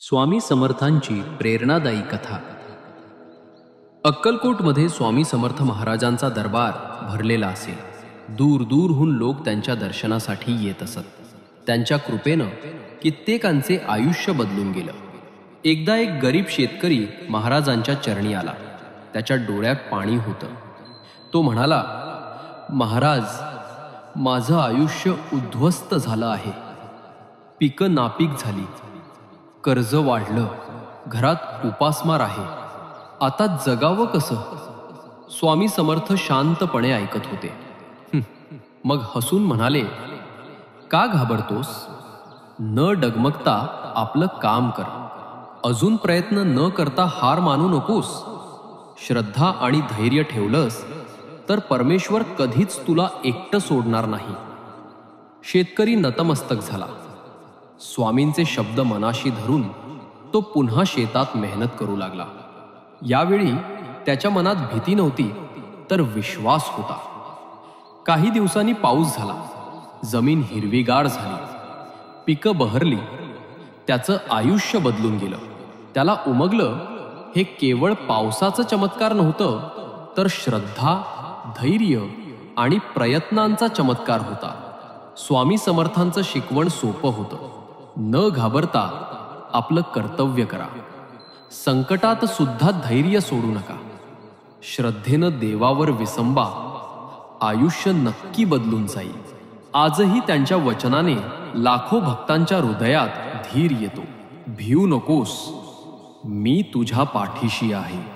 स्वामी समर्थांची प्रेरणादायी कथा। अक्कलकोटमध्ये स्वामी समर्थ महाराजांचा दरबार भरलेला असे। दूर दूरहून लोक त्यांच्या दर्शनासाठी येत असत। त्यांच्या कृपेनं कित्येकांचे आयुष्य बदलून गेलं। एकदा एक गरीब शेतकरी महाराजांच्या चरणी आला। त्याच्या डोळ्यात पाणी होतं। तो म्हणाला, महाराज, माझं आयुष्य उद्ध्वस्त झालं आहे। पिकं नापीक झाली, कर्ज वाढलं, घरात उपासमार आहे। आता जगावं कसं? स्वामी समर्थ शांतपणे ऐकत होते। मग हसून म्हणाले, का घाबरतोस? न डगमगता आपलं काम कर। अजून प्रयत्न न करता हार मानू नकोस। श्रद्धा आणि धैर्य ठेवलंस तर परमेश्वर कधीच तुला एकटं सोडणार नाही। शेतकरी नतमस्तक झाला। स्वामींचे शब्द मनाशी धरून तो पुन्हा शेतात मेहनत करू लागला। यावेळी त्याच्या मनात भीती नव्हती, तर विश्वास होता। काही दिवसांनी पाऊस झाला। जमीन हिरवीगार झाली, पिकं बहरली। त्याचं आयुष्य बदलून गेलं। त्याला उमगलं, हे केवळ पावसाचं चमत्कार नव्हतं, तर श्रद्धा, धैर्य आणि प्रयत्नांचा चमत्कार होता। स्वामी समर्थांचं शिकवण सोपं होतं। न घाबरता आपलं कर्तव्य करा। संकटात सुद्धा धैर्य सोडू नका। श्रद्धेनं देवावर विसंबा, आयुष्य नक्की बदलून जाईल। आजही त्यांच्या वचनाने लाखो भक्तांच्या हृदयात धीर येतो। भिऊ नकोस, मी तुझ्या पाठीशी आहे।